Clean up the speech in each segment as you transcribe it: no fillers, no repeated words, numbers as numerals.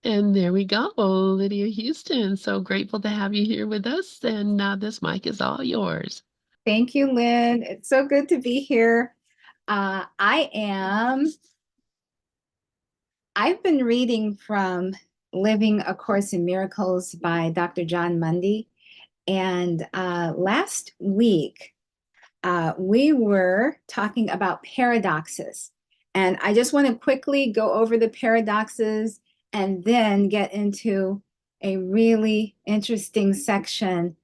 And there we go, Lydia Houston. So grateful to have you here with us. And this mic is all yours. Thank you, Lynn. It's so good to be here. Uh, I am, I've been reading from Living A Course in Miracles by Dr. John Mundy. And last week, we were talking about paradoxes. And I just want to quickly go over the paradoxes and then get into a really interesting section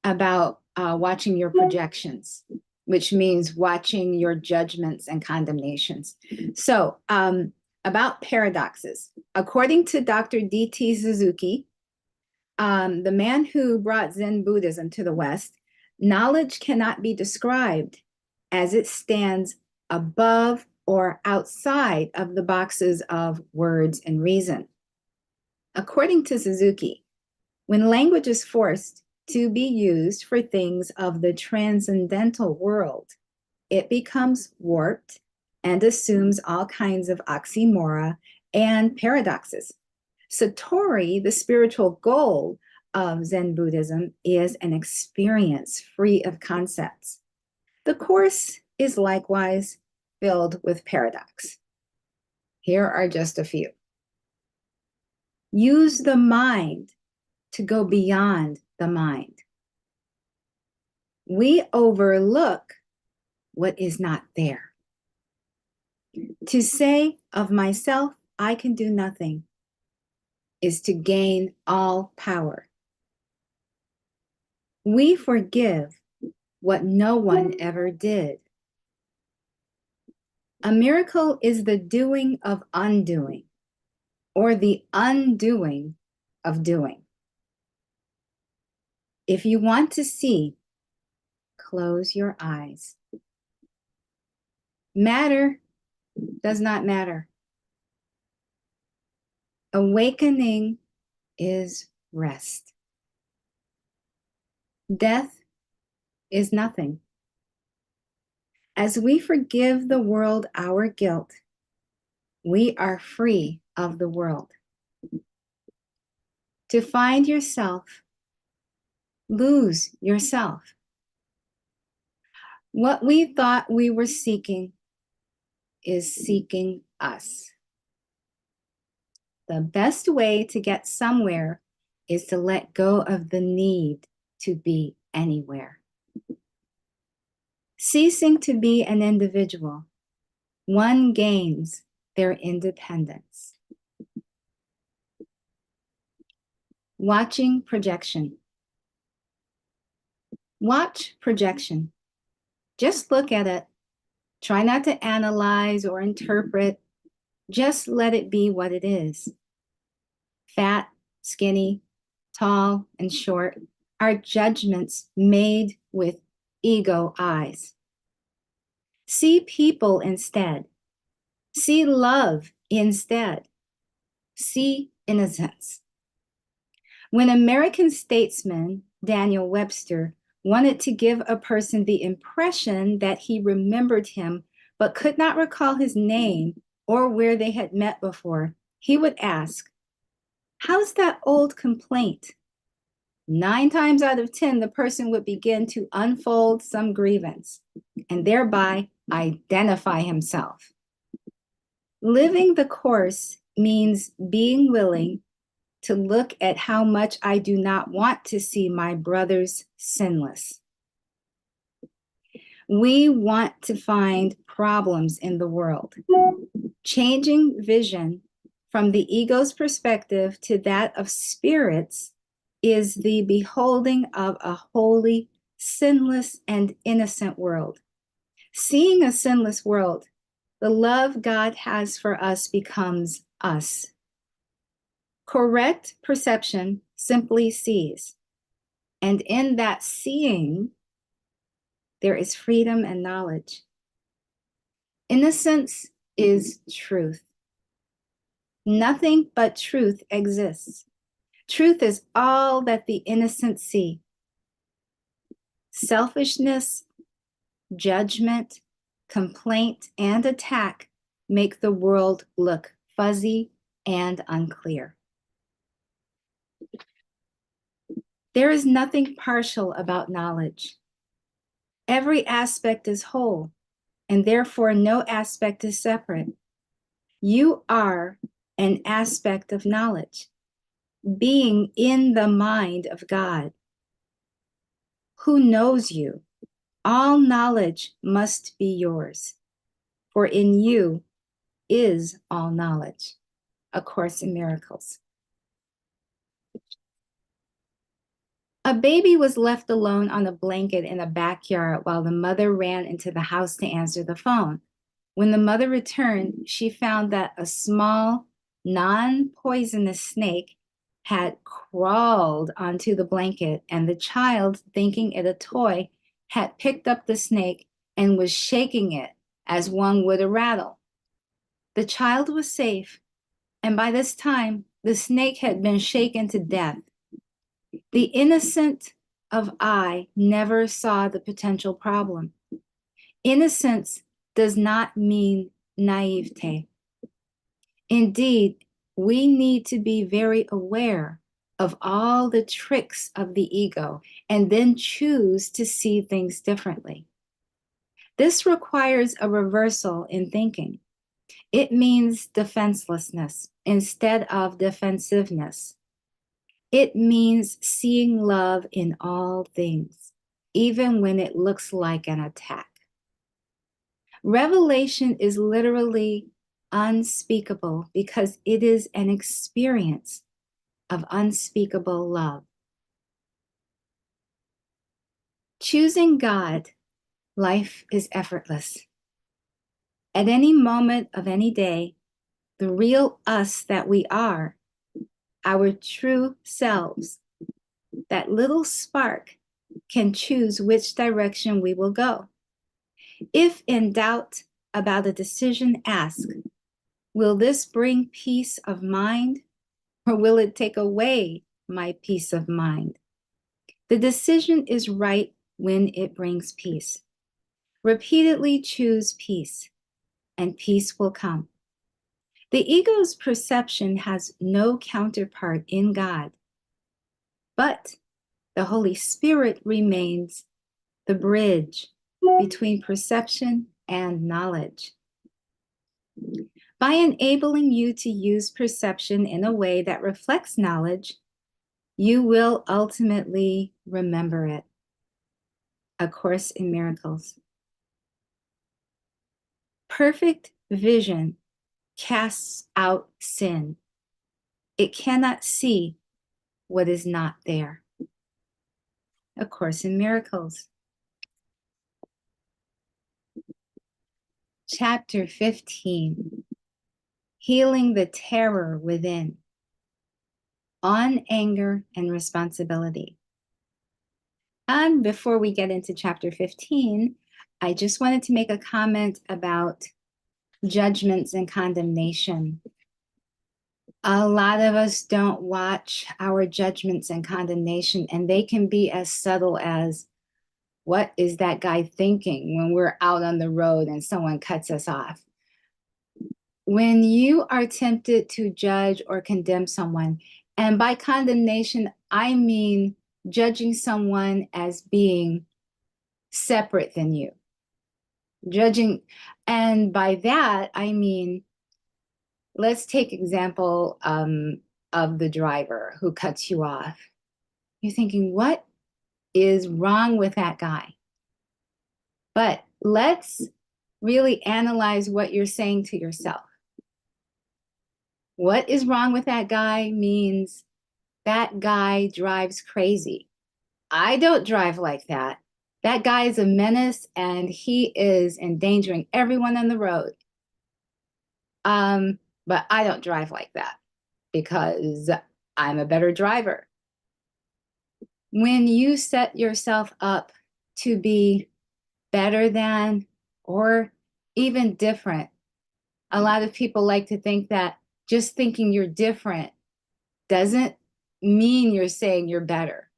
about watching your projections, which means watching your judgments and condemnations. So, about paradoxes. According to Dr. D.T. Suzuki, the man who brought Zen Buddhism to the West, knowledge cannot be described as it stands above or outside of the boxes of words and reason. According to Suzuki, when language is forced to be used for things of the transcendental world, it becomes warped and assumes all kinds of oxymora and paradoxes. Satori, the spiritual goal of Zen Buddhism, is an experience free of concepts. The Course is likewise filled with paradox. Here are just a few. Use the mind to go beyond the mind. We overlook what is not there. To say of myself, I can do nothing, is to gain all power. We forgive what no one ever did. A miracle is the doing of undoing, or the undoing of doing. If you want to see, close your eyes. Matter does not matter. Awakening is rest. Death is nothing. As we forgive the world our guilt, we are free of the world. To find yourself, lose yourself. What we thought we were seeking is seeking us. The best way to get somewhere is to let go of the need to be anywhere. Ceasing to be an individual, one gains their independence. Watching projection. Watch projection. Just look at it. Try not to analyze or interpret. Just let it be what it is. Fat, skinny, tall, and short are judgments made with ego eyes. See people instead. See love instead. See innocence. When American statesman Daniel Webster wanted to give a person the impression that he remembered him but could not recall his name or where they had met before, he would ask, "How's that old complaint?" 9 times out of 10, the person would begin to unfold some grievance and thereby identify himself. Living the Course means being willing to look at how much I do not want to see my brothers sinless. We want to find problems in the world. Changing vision from the ego's perspective to that of spirits is the beholding of a holy, sinless, and innocent world. Seeing a sinless world, the love God has for us becomes us. Correct perception simply sees. And in that seeing, there is freedom and knowledge. Innocence is truth. Nothing but truth exists. Truth is all that the innocent see. Selfishness, judgment, complaint, and attack make the world look fuzzy and unclear. There is nothing partial about knowledge. Every aspect is whole, and therefore no aspect is separate. You are an aspect of knowledge, being in the mind of God, who knows you. All knowledge must be yours, for in you is all knowledge. A Course in Miracles. A baby was left alone on a blanket in a backyard while the mother ran into the house to answer the phone. When the mother returned, she found that a small, non-poisonous snake had crawled onto the blanket, and the child, thinking it a toy, had picked up the snake and was shaking it as one would a rattle. The child was safe, and by this time, the snake had been shaken to death. The innocent of eye never saw the potential problem. Innocence does not mean naivete. Indeed, we need to be very aware of all the tricks of the ego and then choose to see things differently. This requires a reversal in thinking. It means defenselessness instead of defensiveness. It means seeing love in all things, even when it looks like an attack. Revelation is literally unspeakable because it is an experience of unspeakable love. Choosing God, life is effortless. At any moment of any day, the real us that we are, our true selves, that little spark can choose which direction we will go. If in doubt about a decision, ask, will this bring peace of mind, or will it take away my peace of mind? The decision is right when it brings peace. Repeatedly choose peace, and peace will come. The ego's perception has no counterpart in God, but the Holy Spirit remains the bridge between perception and knowledge. By enabling you to use perception in a way that reflects knowledge, you will ultimately remember it. A Course in Miracles. Perfect vision casts out sin. It cannot see what is not there. A Course in Miracles. Chapter 15. Healing the terror within. On anger and responsibility. And before we get into chapter 15, I just wanted to make a comment about judgments and condemnation. A lot of us don't watch our judgments and condemnation, and they can be as subtle as, what is that guy thinking when we're out on the road and someone cuts us off? When you are tempted to judge or condemn someone, and by condemnation, I mean judging someone as being separate than you. Judging, and by that, I mean, let's take example of the driver who cuts you off. You're thinking, what is wrong with that guy? But let's really analyze what you're saying to yourself. What is wrong with that guy means that guy drives crazy. I don't drive like that. That guy is a menace and he is endangering everyone on the road. But I don't drive like that because I'm a better driver. When you set yourself up to be better than or even different, a lot of people like to think that just thinking you're different doesn't mean you're saying you're better.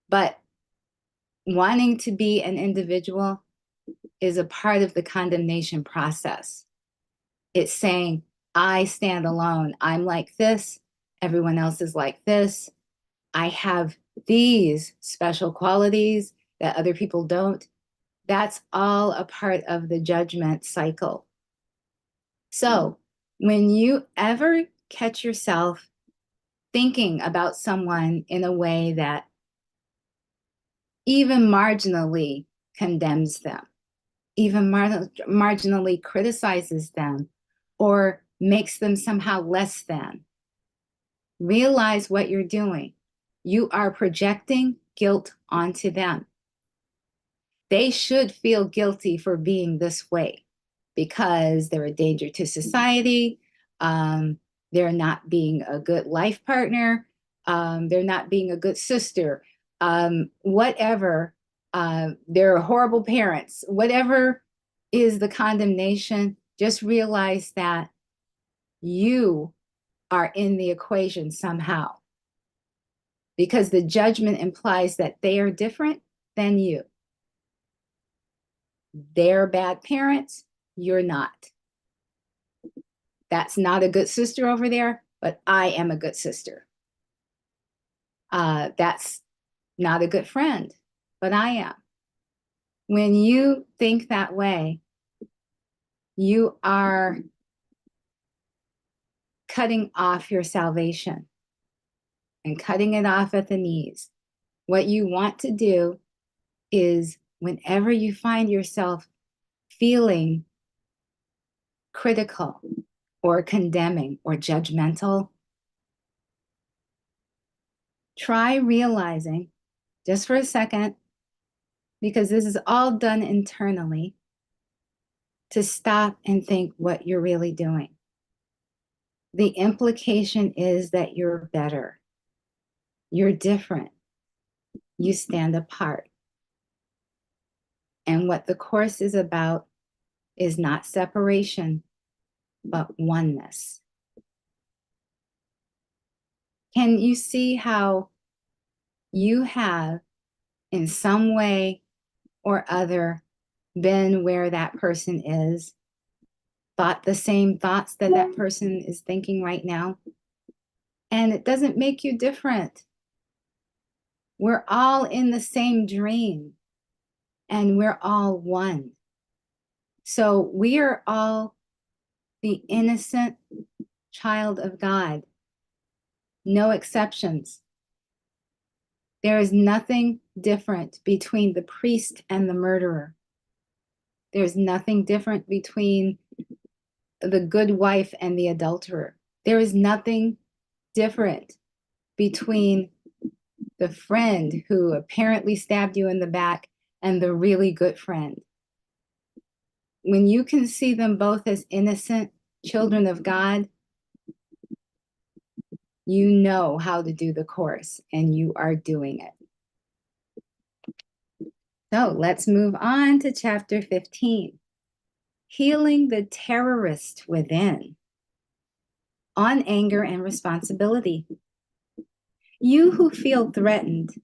But wanting to be an individual is a part of the condemnation process. It's saying, I stand alone. I'm like this. Everyone else is like this. I have these special qualities that other people don't. That's all a part of the judgment cycle. So when you ever catch yourself thinking about someone in a way that even marginally condemns them, even marginally criticizes them, or makes them somehow less than, realize what you're doing. You are projecting guilt onto them. They should feel guilty for being this way because they're a danger to society. They're not being a good life partner. They're not being a good sister. Whatever. They're horrible parents. Whatever is the condemnation, just realize that you are in the equation somehow, because the judgment implies that they are different than you. They're bad parents, you're not. That's not a good sister over there, but I am a good sister. That's not a good friend, but I am. When you think that way, you are cutting off your salvation and cutting it off at the knees. What you want to do is, whenever you find yourself feeling critical or condemning or judgmental, try realizing, just for a second, because this is all done internally, to stop and think what you're really doing. The implication is that you're better, you're different, you stand apart. And what the Course is about is not separation, but oneness. Can you see how you have, in some way or other, been where that person is, thought the same thoughts that that person is thinking right now? And it doesn't make you different. We're all in the same dream, and we're all one. So we are all the innocent child of God, no exceptions. There is nothing different between the priest and the murderer. There's nothing different between the good wife and the adulterer. There is nothing different between the friend who apparently stabbed you in the back and the really good friend. When you can see them both as innocent children of God, you know how to do the Course, and you are doing it. So let's move on to chapter 15, Healing the Terrorist Within, on anger and responsibility. You who feel threatened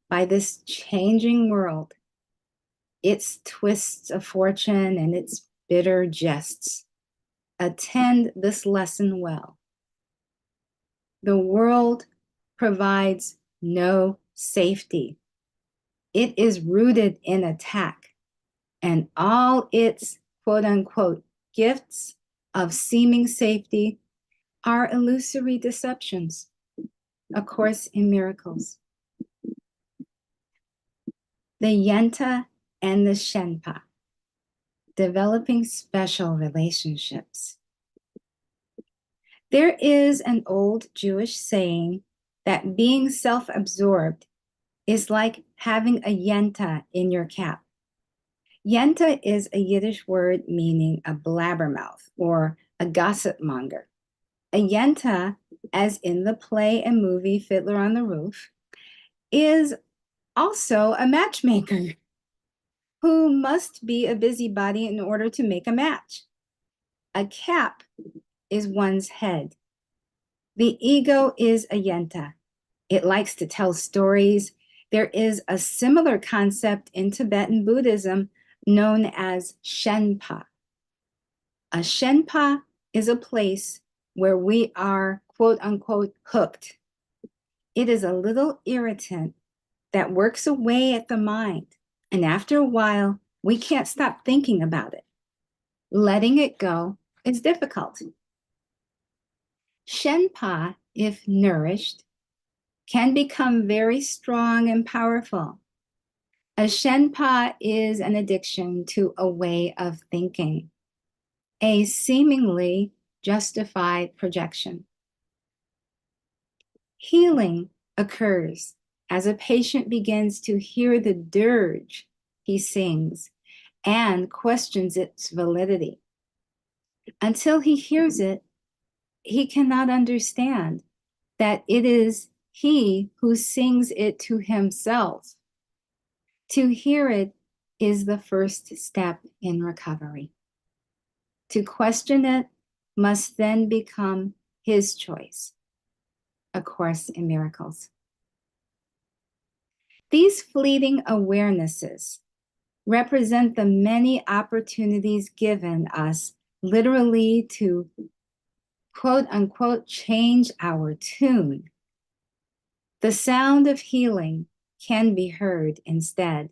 by this changing world, its twists of fortune and its bitter jests, attend this lesson well. The world provides no safety. It is rooted in attack, and all its quote unquote gifts of seeming safety are illusory deceptions. A Course in Miracles. The Yenta and the Shenpa, developing special relationships. There is an old Jewish saying that being self-absorbed is like having a yenta in your cap. Yenta is a Yiddish word meaning a blabbermouth or a gossip monger. A yenta, as in the play and movie Fiddler on the Roof, is also a matchmaker who must be a busybody in order to make a match. A cap is one's head. The ego is a yenta. It likes to tell stories. There is a similar concept in Tibetan Buddhism known as Shenpa. A Shenpa is a place where we are, quote unquote, hooked. It is a little irritant that works away at the mind. And after a while, we can't stop thinking about it. Letting it go is difficult. Shenpa, if nourished, can become very strong and powerful. A shenpa is an addiction to a way of thinking, a seemingly justified projection. Healing occurs as a patient begins to hear the dirge he sings and questions its validity. Until he hears it, he cannot understand that it is he who sings it to himself. To hear it is the first step in recovery. To question it must then become his choice. A Course in Miracles. These fleeting awarenesses represent the many opportunities given us literally to quote unquote change our tune. The sound of healing can be heard instead,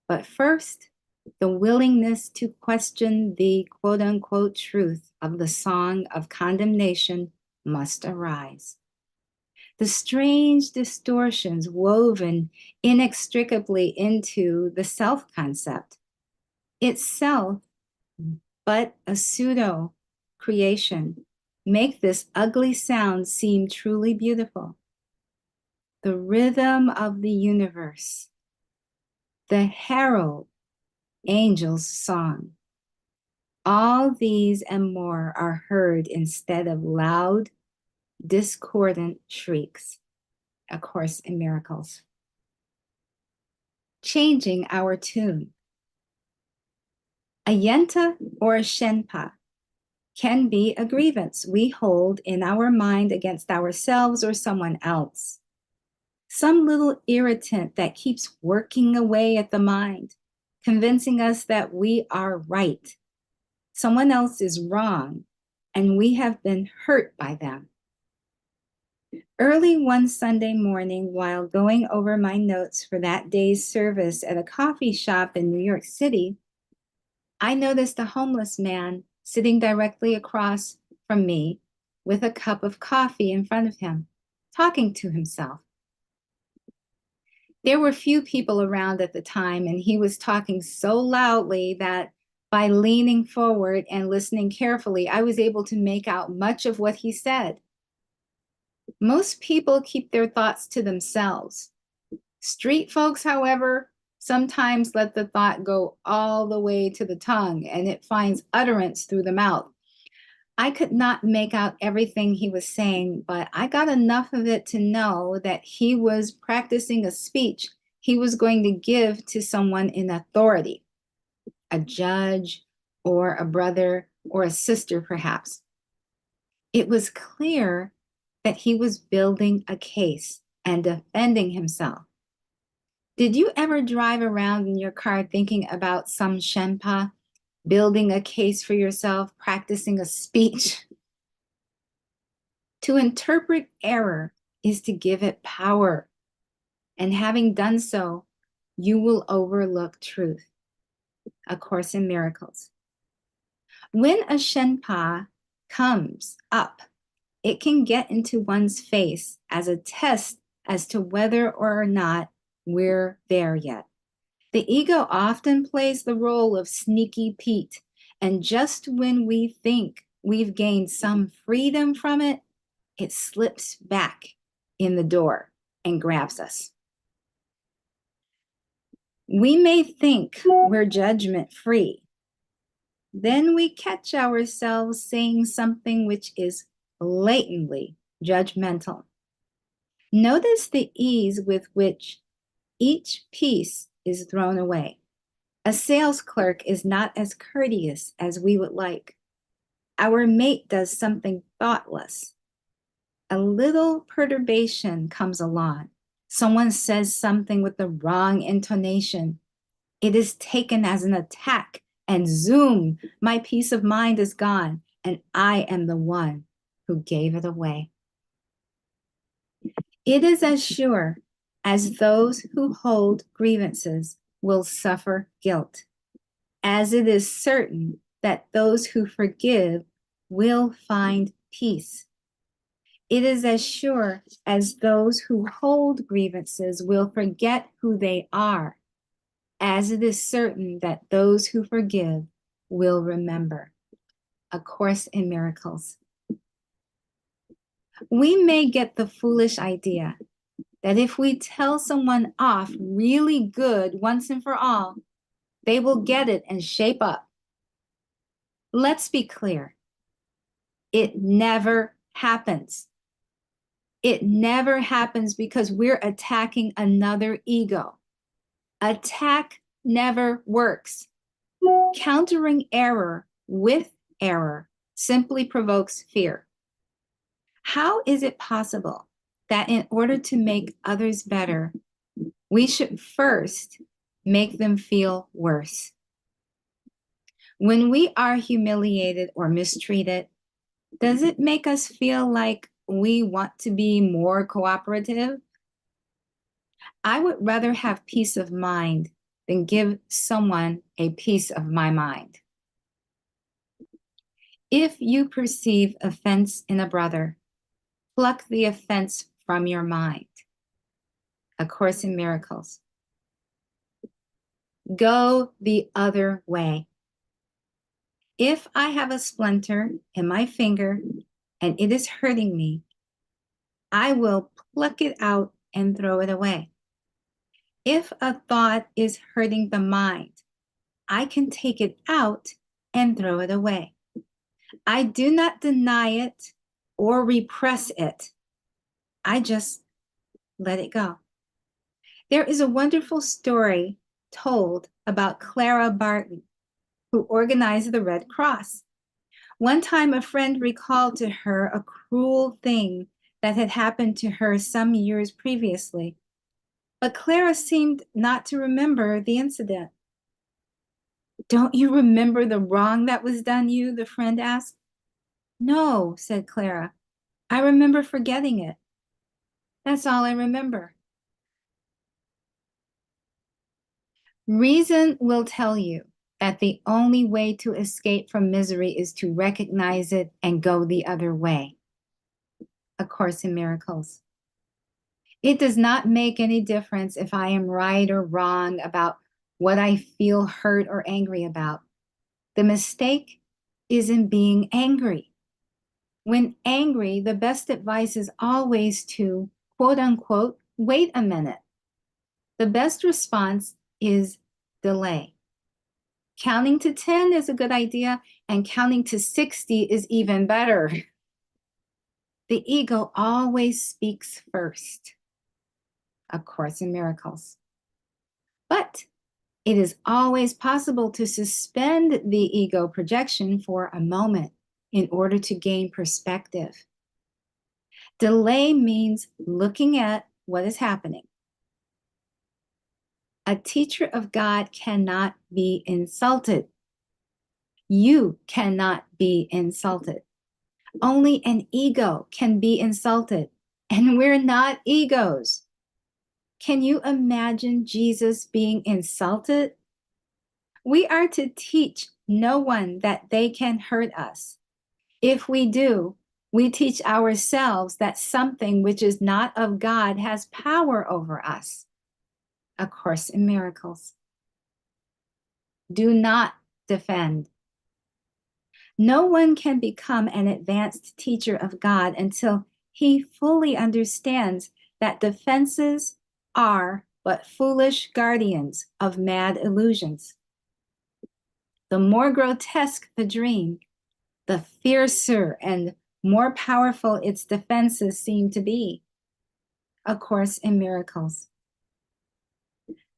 but first, the willingness to question the quote unquote truth of the song of condemnation must arise. The strange distortions woven inextricably into the self concept, itself but a pseudo creation, make this ugly sound seem truly beautiful. The rhythm of the universe, the herald angel's song. All these and more are heard instead of loud, discordant shrieks. A Course in Miracles. Changing our tune. A yenta or a shenpa can be a grievance we hold in our mind against ourselves or someone else. Some little irritant that keeps working away at the mind, convincing us that we are right. Someone else is wrong, and we have been hurt by them. Early one Sunday morning, while going over my notes for that day's service at a coffee shop in New York City, I noticed a homeless man sitting directly across from me with a cup of coffee in front of him, talking to himself. There were few people around at the time, and he was talking so loudly that by leaning forward and listening carefully, I was able to make out much of what he said. Most people keep their thoughts to themselves. Street folks, however, sometimes let the thought go all the way to the tongue, and it finds utterance through the mouth. I could not make out everything he was saying, but I got enough of it to know that he was practicing a speech he was going to give to someone in authority, a judge or a brother or a sister, perhaps. It was clear that he was building a case and defending himself. Did you ever drive around in your car thinking about some shenpa, building a case for yourself, practicing a speech? To interpret error is to give it power. And having done so, you will overlook truth. A Course in Miracles. When a shenpa comes up, it can get into one's face as a test as to whether or not we're there yet. The ego often plays the role of sneaky Pete, and just when we think we've gained some freedom from it, it slips back in the door and grabs us. We may think we're judgment free. Then we catch ourselves saying something which is blatantly judgmental. Notice the ease with which each piece is thrown away. A sales clerk is not as courteous as we would like. Our mate does something thoughtless. A little perturbation comes along. Someone says something with the wrong intonation. It is taken as an attack, and zoom, my peace of mind is gone, and I am the one who gave it away. It is as sure as those who hold grievances will suffer guilt, as it is certain that those who forgive will find peace. It is as sure as those who hold grievances will forget who they are, as it is certain that those who forgive will remember. A Course in Miracles. We may get the foolish idea that if we tell someone off really good once and for all, they will get it and shape up. Let's be clear. It never happens. It never happens because we're attacking another ego. Attack never works. Countering error with error simply provokes fear. How is it possible that in order to make others better, we should first make them feel worse? When we are humiliated or mistreated, does it make us feel like we want to be more cooperative? I would rather have peace of mind than give someone a piece of my mind. If you perceive offense in a brother, pluck the offense from your mind. A Course in Miracles. Go the other way. If I have a splinter in my finger and it is hurting me, I will pluck it out and throw it away. If a thought is hurting the mind, I can take it out and throw it away. I do not deny it or repress it. I just let it go. There is a wonderful story told about Clara Barton, who organized the Red Cross. One time, a friend recalled to her a cruel thing that had happened to her some years previously, but Clara seemed not to remember the incident. "Don't you remember the wrong that was done you?" the friend asked. "No," said Clara. "I remember forgetting it. That's all I remember." Reason will tell you that the only way to escape from misery is to recognize it and go the other way. A Course in Miracles. It does not make any difference if I am right or wrong about what I feel hurt or angry about. The mistake is in being angry. When angry, the best advice is always to, quote unquote, wait a minute. The best response is delay. Counting to 10 is a good idea, and counting to 60 is even better. The ego always speaks first. A Course in Miracles. But it is always possible to suspend the ego projection for a moment in order to gain perspective. Delay means looking at what is happening. A teacher of God cannot be insulted. You cannot be insulted. Only an ego can be insulted, and we're not egos. Can you imagine Jesus being insulted? We are to teach no one that they can hurt us. If we do, we teach ourselves that something which is not of God has power over us. A Course in Miracles. Do not defend. No one can become an advanced teacher of God until he fully understands that defenses are but foolish guardians of mad illusions. The more grotesque the dream, the fiercer and more powerful its defenses seem to be. A Course in Miracles.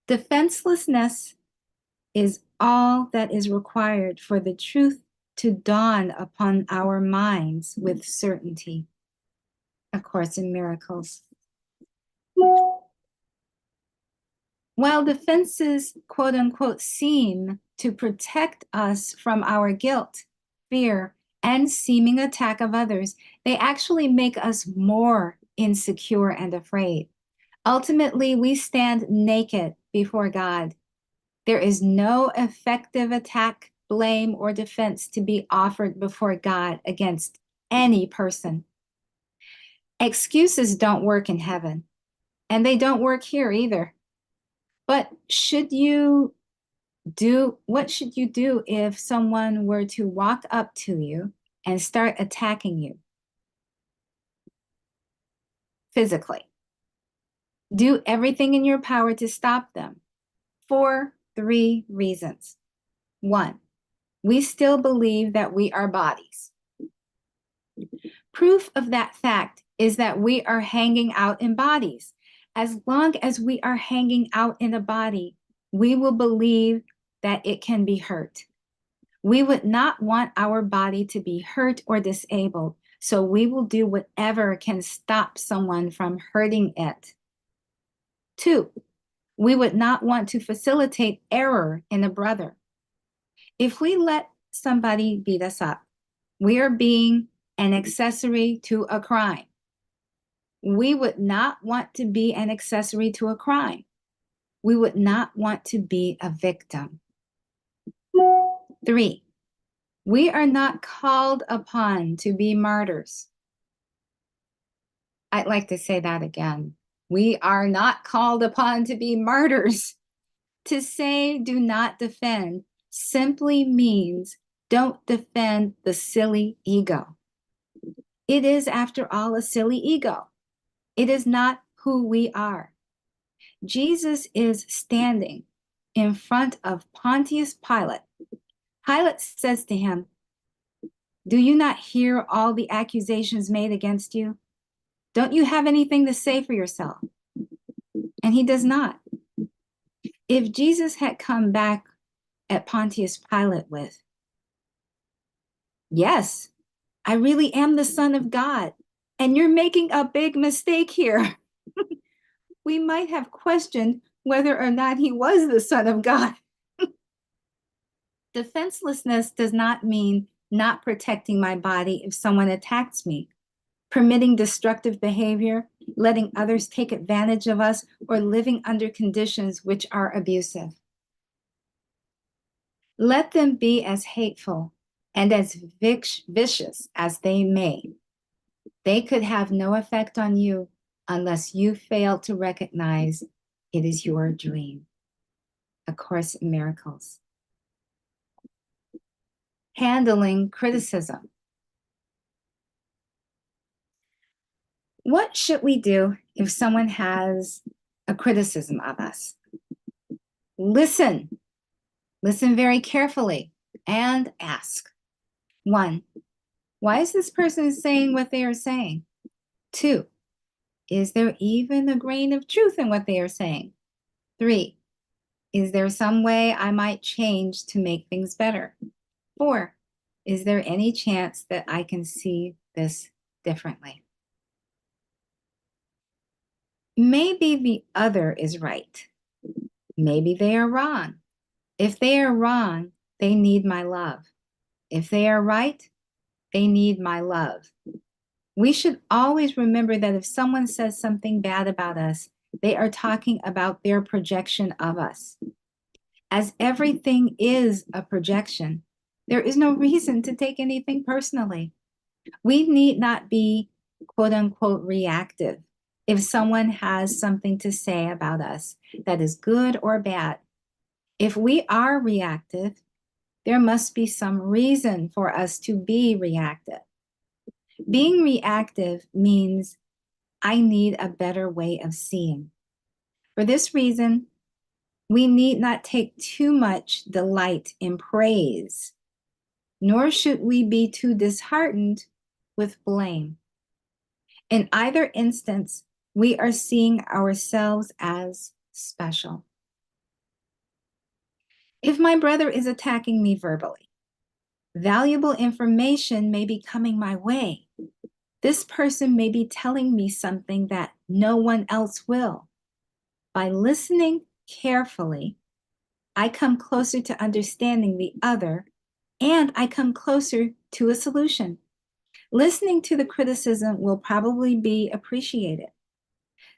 Defenselessness is all that is required for the truth to dawn upon our minds with certainty. A Course in Miracles. While defenses, quote unquote, seem to protect us from our guilt, fear, and seeming attack of others, they actually make us more insecure and afraid. Ultimately, we stand naked before God. There is no effective attack, blame, or defense to be offered before God against any person. Excuses don't work in heaven, and they don't work here either. But what should you do if someone were to walk up to you and start attacking you physically? Do everything in your power to stop them for 3 reasons. 1, we still believe that we are bodies. Proof of that fact is that we are hanging out in bodies. As long as we are hanging out in a body, we will believe that it can be hurt. We would not want our body to be hurt or disabled, so we will do whatever can stop someone from hurting it. 2, we would not want to facilitate error in a brother. If we let somebody beat us up, we are being an accessory to a crime. We would not want to be an accessory to a crime. We would not want to be a victim. 3, we are not called upon to be martyrs. I'd like to say that again. We are not called upon to be martyrs. To say do not defend simply means don't defend the silly ego. It is, after all, a silly ego. It is not who we are. Jesus is standing in front of Pontius Pilate. Pilate says to him, "Do you not hear all the accusations made against you? Don't you have anything to say for yourself?" And he does not. If Jesus had come back at Pontius Pilate with, "Yes, I really am the Son of God, and you're making a big mistake here," we might have questioned whether or not he was the Son of God. Defenselessness does not mean not protecting my body if someone attacks me, permitting destructive behavior, letting others take advantage of us, or living under conditions which are abusive. Let them be as hateful and as vicious as they may. They could have no effect on you unless you fail to recognize it is your dream. A Course in Miracles. Handling criticism. What should we do if someone has a criticism of us? Listen. Listen very carefully and ask. 1, why is this person saying what they are saying? 2, is there even a grain of truth in what they are saying? 3, is there some way I might change to make things better? 4, is there any chance that I can see this differently? Maybe the other is right. Maybe they are wrong. If they are wrong, they need my love. If they are right, they need my love. We should always remember that if someone says something bad about us, they are talking about their projection of us. As everything is a projection, there is no reason to take anything personally. We need not be, quote unquote, reactive if someone has something to say about us that is good or bad. If we are reactive, there must be some reason for us to be reactive. Being reactive means I need a better way of seeing. For this reason, we need not take too much delight in praise, nor should we be too disheartened with blame. In either instance, we are seeing ourselves as special. If my brother is attacking me verbally, valuable information may be coming my way. This person may be telling me something that no one else will. By listening carefully, I come closer to understanding the other, and I come closer to a solution. Listening to the criticism will probably be appreciated.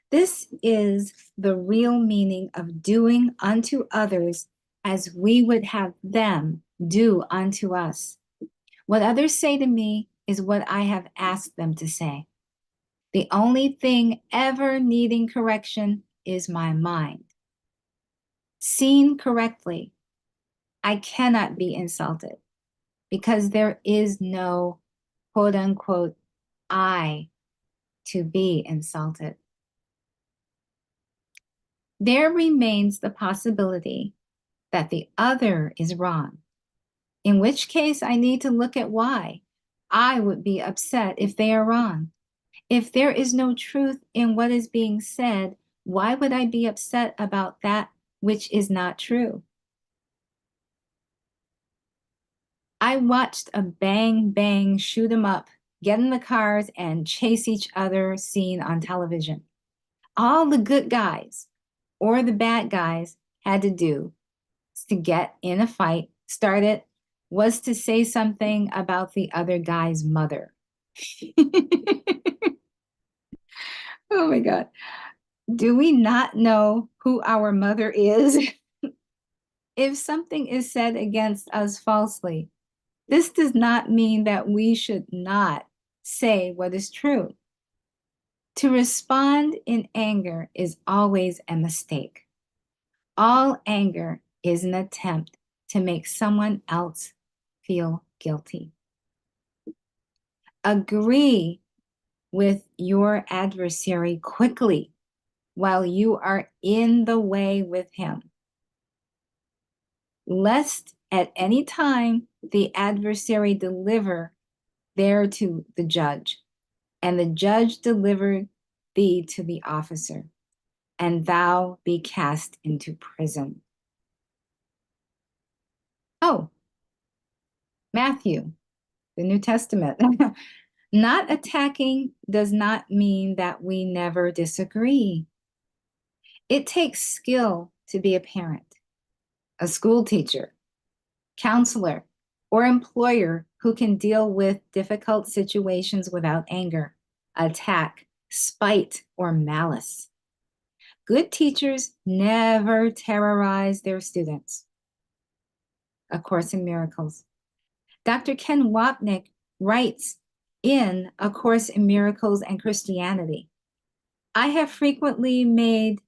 This is the real meaning of doing unto others as we would have them do unto us. What others say to me is what I have asked them to say. The only thing ever needing correction is my mind. Seen correctly, I cannot be insulted because there is no quote unquote I to be insulted. There remains the possibility that the other is wrong, in which case I need to look at why I would be upset if they are wrong. If there is no truth in what is being said, why would I be upset about that which is not true? I watched a bang bang shoot 'em up, get in the cars and chase each other scene on television. All the good guys or the bad guys had to do to get in a fight started was to say something about the other guy's mother. Oh my God. Do we not know who our mother is? If something is said against us falsely, this does not mean that we should not say what is true. To respond in anger is always a mistake. All anger is an attempt to make someone else feel guilty. Agree with your adversary quickly while you are in the way with him, lest at any time the adversary deliver there to the judge, and the judge deliver thee to the officer, and thou be cast into prison. Oh, Matthew, the New Testament. Not attacking does not mean that we never disagree. It takes skill to be a parent, a school teacher, counselor, or employer who can deal with difficult situations without anger, attack, spite, or malice. Good teachers never terrorize their students. A Course in Miracles. Dr. Ken Wapnick writes in A Course in Miracles and Christianity, I have frequently made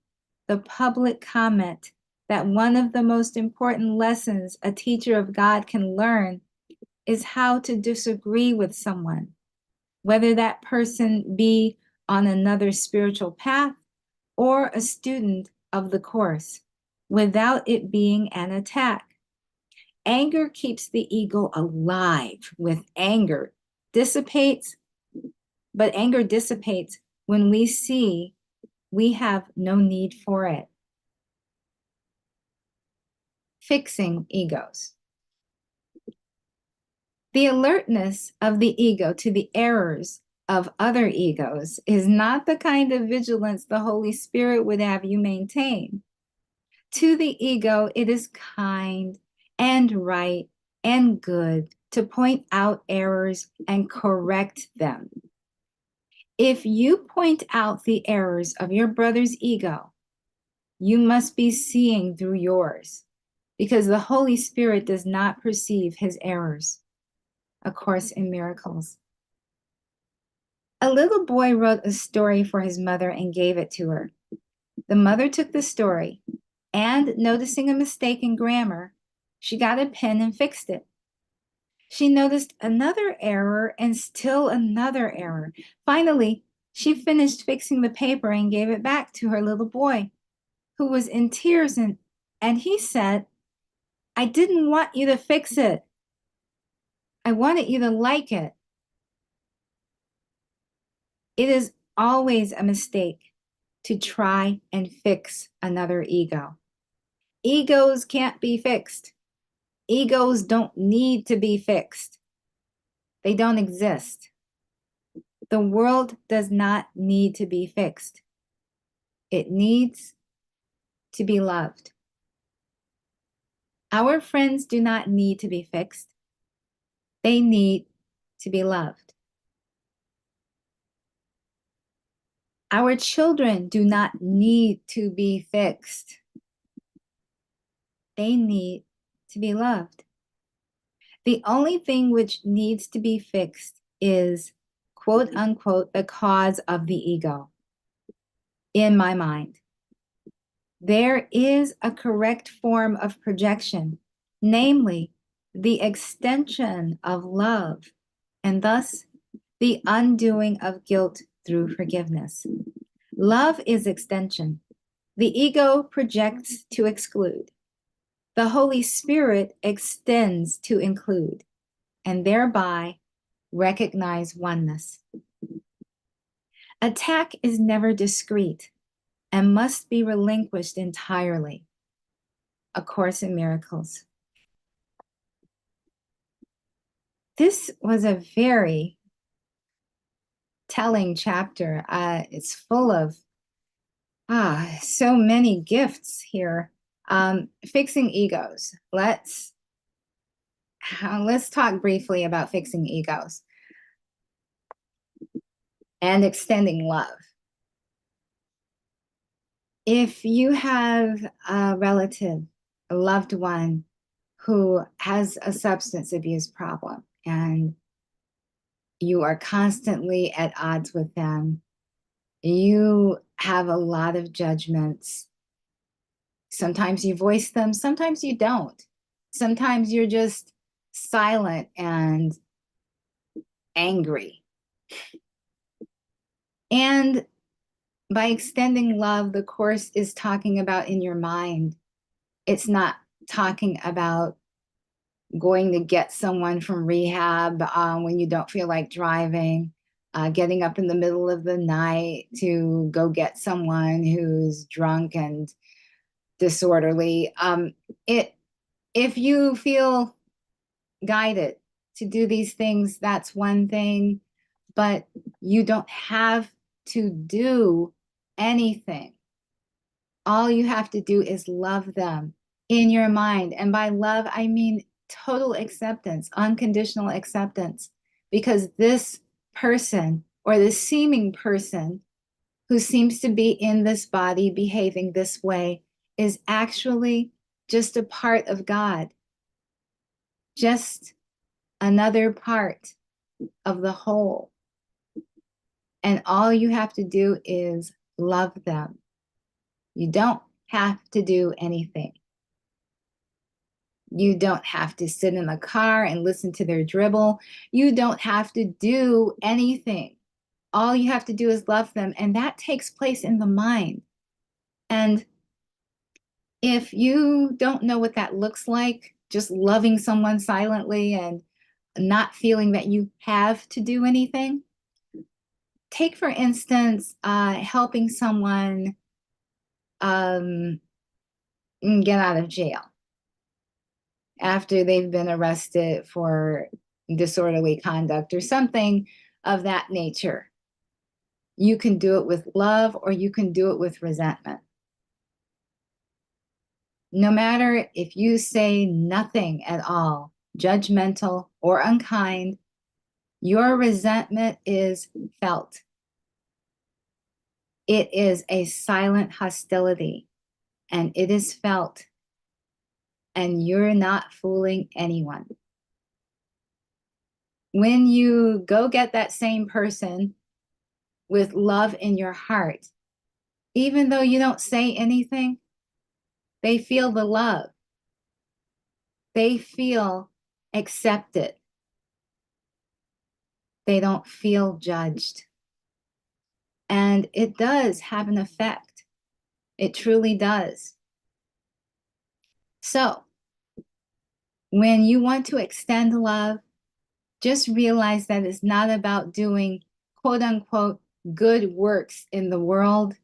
the public comment that one of the most important lessons a teacher of God can learn is how to disagree with someone, whether that person be on another spiritual path or a student of the Course, without it being an attack. Anger keeps the ego alive. With anger dissipates, but anger dissipates when we see we have no need for it. Fixing egos. The alertness of the ego to the errors of other egos is not the kind of vigilance the Holy Spirit would have you maintain. To the ego, it is kind and right and good to point out errors and correct them. If you point out the errors of your brother's ego, you must be seeing through yours, because the Holy Spirit does not perceive his errors. A Course in Miracles. A little boy wrote a story for his mother and gave it to her. The mother took the story and, noticing a mistake in grammar, she got a pen and fixed it. She noticed another error and still another error. Finally, she finished fixing the paper and gave it back to her little boy, who was in tears, and he said, I didn't want you to fix it. I wanted you to like it. It is always a mistake to try and fix another ego. Egos can't be fixed. Egos don't need to be fixed. They don't exist. The world does not need to be fixed. It needs to be loved. Our friends do not need to be fixed. They need to be loved. Our children do not need to be fixed. They need to be loved. The only thing which needs to be fixed is, quote unquote, the cause of the ego in my mind. There is a correct form of projection, namely the extension of love, and thus the undoing of guilt through forgiveness. Love is extension. The ego projects to exclude. The Holy Spirit extends to include, and thereby recognize oneness. Attack is never discreet and must be relinquished entirely. A Course in Miracles. This was a very telling chapter. It's full of so many gifts here. Fixing egos. Let's talk briefly about fixing egos and extending love. If you have a relative, a loved one who has a substance abuse problem and you are constantly at odds with them, you have a lot of judgments. Sometimes you voice them, sometimes you don't. Sometimes you're just silent and angry. And by extending love, the Course is talking about in your mind. It's not talking about going to get someone from rehab when you don't feel like driving, getting up in the middle of the night to go get someone who's drunk and disorderly. If you feel guided to do these things, that's one thing, but you don't have to do anything. All you have to do is love them in your mind. And by love, I mean total acceptance, unconditional acceptance, because this person or this seeming person who seems to be in this body behaving this way is actually just a part of God, just another part of the whole. And all you have to do is love them. You don't have to do anything. You don't have to sit in a car and listen to their dribble. You don't have to do anything. All you have to do is love them. And that takes place in the mind. And if you don't know what that looks like, just loving someone silently and not feeling that you have to do anything, take, for instance, helping someone get out of jail after they've been arrested for disorderly conduct or something of that nature. You can do it with love or you can do it with resentment. No matter if you say nothing at all, judgmental or unkind, your resentment is felt. It is a silent hostility, and it is felt, and you're not fooling anyone. When you go get that same person with love in your heart, even though you don't say anything, they feel the love. They feel accepted. They don't feel judged. And it does have an effect. It truly does. So, when you want to extend love, just realize that it's not about doing quote unquote good works in the world.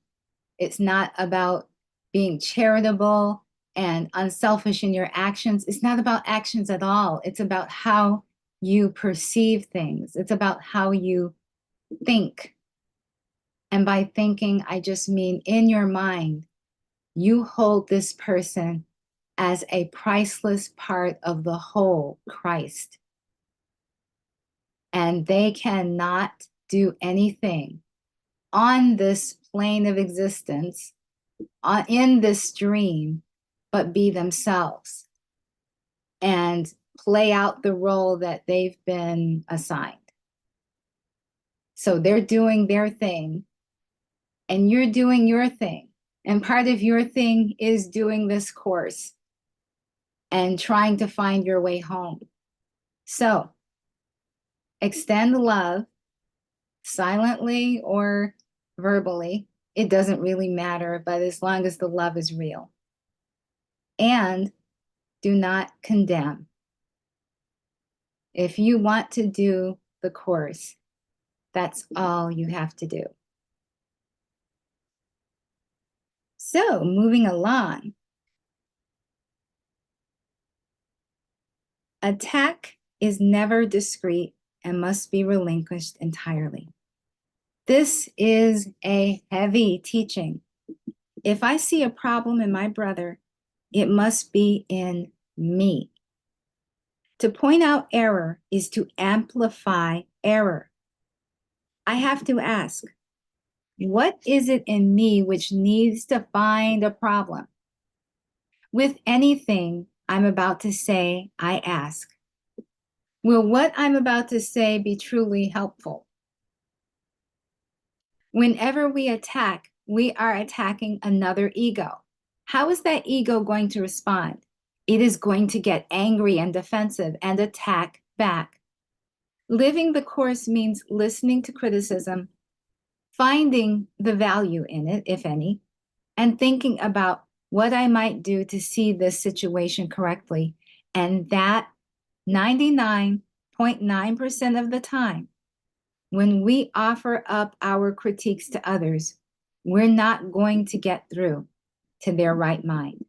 It's not about being charitable and unselfish in your actions. It's not about actions at all. It's about how you perceive things. It's about how you think. And by thinking, I just mean in your mind, you hold this person as a priceless part of the whole Christ. And they cannot do anything on this plane of existence, in this dream, but be themselves and play out the role that they've been assigned. So they're doing their thing, and you're doing your thing. And part of your thing is doing this course and trying to find your way home. So extend love silently or verbally. It doesn't really matter, but as long as the love is real. And do not condemn. If you want to do the course, that's all you have to do. So moving along. Attack is never discreet and must be relinquished entirely. This is a heavy teaching. If I see a problem in my brother, it must be in me. To point out error is to amplify error. I have to ask, what is it in me which needs to find a problem? With anything I'm about to say, I ask, will what I'm about to say be truly helpful? Whenever we attack, we are attacking another ego. How is that ego going to respond? It is going to get angry and defensive and attack back. Living the course means listening to criticism, finding the value in it, if any, and thinking about what I might do to see this situation correctly. And that 99.9% of the time, when we offer up our critiques to others, we're not going to get through to their right mind.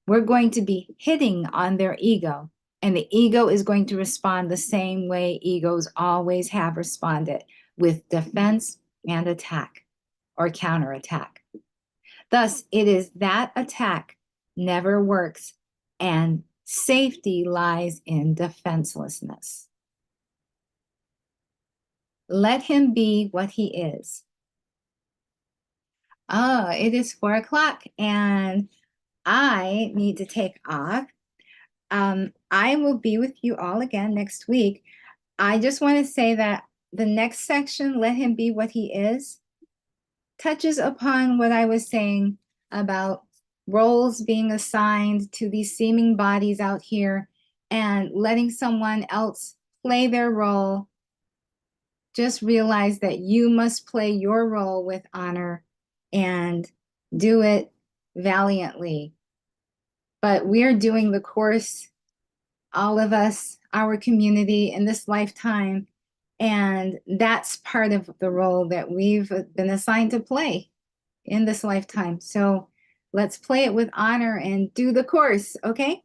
We're going to be hitting on their ego, and the ego is going to respond the same way egos always have responded, with defense and attack or counterattack. Thus, it is that attack never works, and safety lies in defenselessness. Let him be what he is. Oh, it is 4 o'clock and I need to take off. I will be with you all again next week. I just want to say that the next section, Let Him Be What He Is, touches upon what I was saying about roles being assigned to these seeming bodies out here and letting someone else play their role. Just realize that you must play your role with honor and do it valiantly. But we're doing the course, all of us, our community in this lifetime. And that's part of the role that we've been assigned to play in this lifetime. So let's play it with honor and do the course, okay?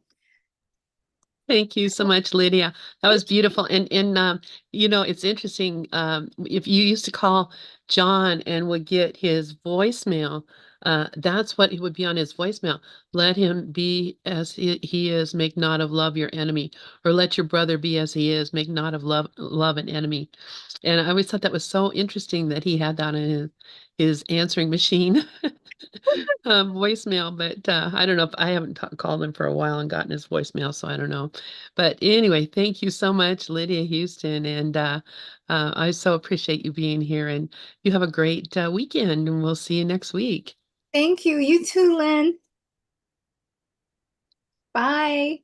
Thank you so much, Lydia. That was beautiful. And it's interesting. If you used to call John and would get his voicemail, that's what it would be on his voicemail. Let him be as he is, make not of love your enemy, or let your brother be as he is, make not of love an enemy. And I always thought that was so interesting that he had that in his answering machine. Voicemail, but I don't know if I haven't called him for a while and gotten his voicemail, so I don't know. But anyway, thank you so much, Lydia Houston, and I so appreciate you being here. And you have a great weekend, and we'll see you next week. Thank you. You too, Lynn. Bye.